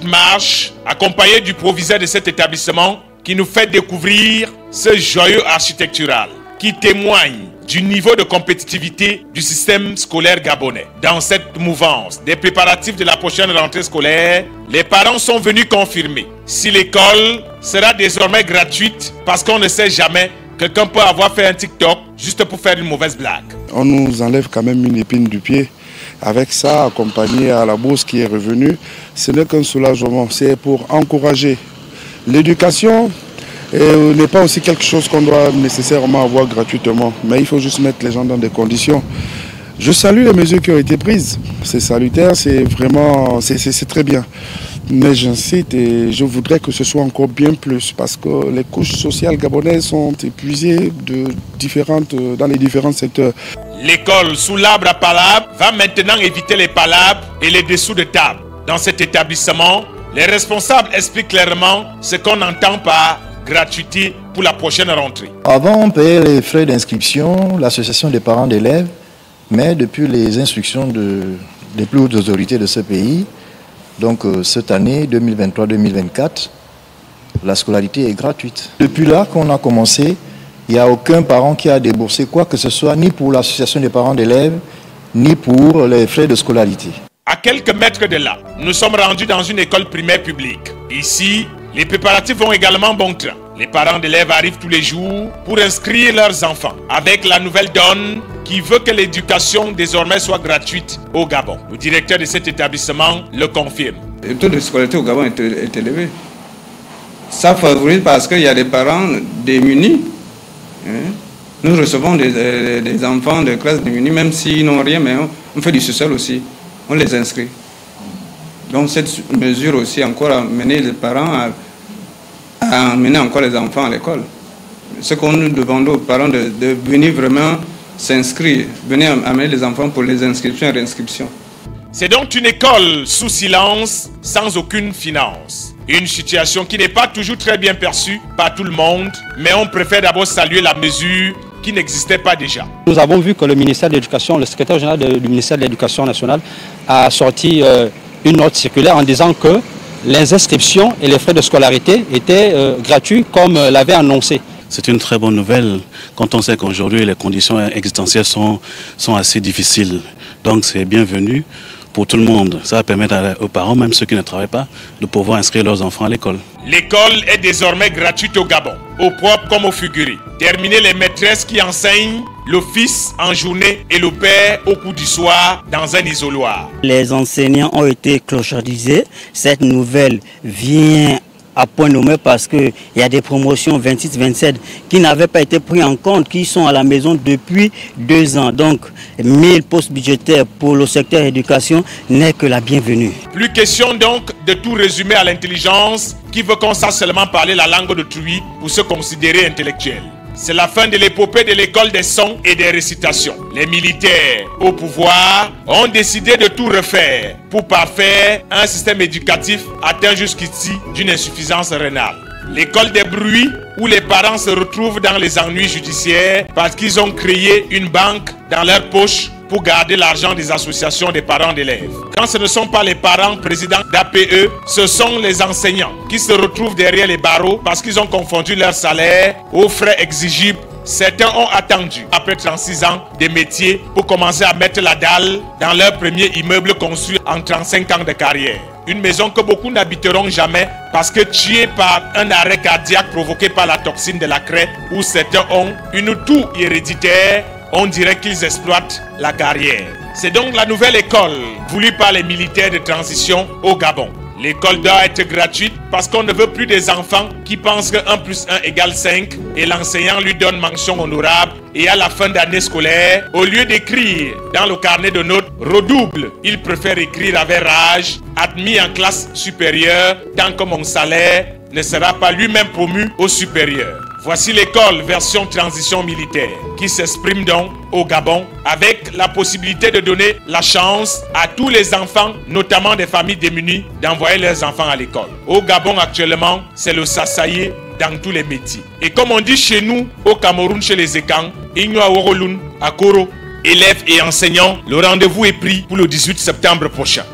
marche, accompagné du proviseur de cet établissement, qui nous fait découvrir ce joyau architectural qui témoigne du niveau de compétitivité du système scolaire gabonais. Dans cette mouvance des préparatifs de la prochaine rentrée scolaire, les parents sont venus confirmer si l'école sera désormais gratuite, parce qu'on ne sait jamais, quelqu'un peut avoir fait un TikTok juste pour faire une mauvaise blague. On nous enlève quand même une épine du pied. Avec ça, accompagné à la bourse qui est revenue, ce n'est qu'un soulagement. C'est pour encourager l'éducation. N'est pas aussi quelque chose qu'on doit nécessairement avoir gratuitement, mais il faut juste mettre les gens dans des conditions. Je salue les mesures qui ont été prises, c'est salutaire, c'est vraiment, c'est très bien. Mais j'incite et je voudrais que ce soit encore bien plus, parce que les couches sociales gabonaises sont épuisées dans les différents secteurs. L'école sous l'arbre à palabres va maintenant éviter les palabres et les dessous de table. Dans cet établissement, les responsables expliquent clairement ce qu'on entend par gratuité pour la prochaine rentrée. Avant, on payait les frais d'inscription, l'association des parents d'élèves, mais depuis les instructions des plus hautes autorités de ce pays, donc cette année 2023-2024, la scolarité est gratuite. Depuis là qu'on a commencé, il n'y a aucun parent qui a déboursé quoi que ce soit, ni pour l'association des parents d'élèves, ni pour les frais de scolarité. À quelques mètres de là, nous sommes rendus dans une école primaire publique. Ici, les préparatifs vont également bon train. Les parents d'élèves arrivent tous les jours pour inscrire leurs enfants avec la nouvelle donne qui veut que l'éducation désormais soit gratuite au Gabon. Le directeur de cet établissement le confirme. Le taux de scolarité au Gabon est élevé. Ça favorise parce qu'il y a des parents démunis. Nous recevons des enfants de classe démunis, même s'ils n'ont rien, mais on fait du social aussi. On les inscrit. Donc cette mesure aussi encore a mené les parents à amener encore les enfants à l'école. Ce qu'on nous demande aux parents de venir vraiment s'inscrire, venir amener les enfants pour les inscriptions et réinscriptions. C'est donc une école sous silence, sans aucune finance. Une situation qui n'est pas toujours très bien perçue par tout le monde, mais on préfère d'abord saluer la mesure qui n'existait pas déjà. Nous avons vu que le ministère de l'Éducation, le secrétaire général du ministère de l'Éducation nationale a sorti une note circulaire en disant que les inscriptions et les frais de scolarité étaient gratuits comme l'avait annoncé. C'est une très bonne nouvelle quand on sait qu'aujourd'hui les conditions existentielles sont assez difficiles. Donc c'est bienvenu pour tout le monde. Ça va permettre aux parents, même ceux qui ne travaillent pas, de pouvoir inscrire leurs enfants à l'école. L'école est désormais gratuite au Gabon, au propre comme au figuré. Terminer les maîtresses qui enseignent, le fils en journée et le père au cours du soir dans un isoloir. Les enseignants ont été clochardisés. Cette nouvelle vient à point nommé parce qu'il y a des promotions 26-27 qui n'avaient pas été prises en compte, qui sont à la maison depuis 2 ans. Donc 1000 postes budgétaires pour le secteur éducation n'est que la bienvenue. Plus question donc de tout résumer à l'intelligence qui veut qu'on sache seulement parler la langue d'autrui pour se considérer intellectuel. C'est la fin de l'épopée de l'école des sons et des récitations. Les militaires au pouvoir ont décidé de tout refaire pour parfaire un système éducatif atteint jusqu'ici d'une insuffisance rénale. L'école des bruits où les parents se retrouvent dans les ennuis judiciaires parce qu'ils ont créé une banque dans leur poche pour garder l'argent des associations des parents d'élèves. Quand ce ne sont pas les parents présidents d'APE, ce sont les enseignants qui se retrouvent derrière les barreaux parce qu'ils ont confondu leur salaire aux frais exigibles. Certains ont attendu, après 36 ans, des métiers pour commencer à mettre la dalle dans leur premier immeuble construit en 35 ans de carrière. Une maison que beaucoup n'habiteront jamais parce que tués par un arrêt cardiaque provoqué par la toxine de la craie, où certains ont une toux héréditaire. On dirait qu'ils exploitent la carrière. C'est donc la nouvelle école voulue par les militaires de transition au Gabon. L'école doit être gratuite parce qu'on ne veut plus des enfants qui pensent que 1 + 1 = 5 et l'enseignant lui donne mention honorable et à la fin d'année scolaire, au lieu d'écrire dans le carnet de notes redouble, il préfère écrire avec rage, admis en classe supérieure tant que mon salaire ne sera pas lui-même promu au supérieur. Voici l'école version transition militaire qui s'exprime donc au Gabon avec la possibilité de donner la chance à tous les enfants, notamment des familles démunies, d'envoyer leurs enfants à l'école. Au Gabon actuellement, c'est le sasaye dans tous les métiers. Et comme on dit chez nous, au Cameroun, chez les Ekang, Igno Aworolun, à Koro, élèves et enseignants, le rendez-vous est pris pour le 18 septembre prochain.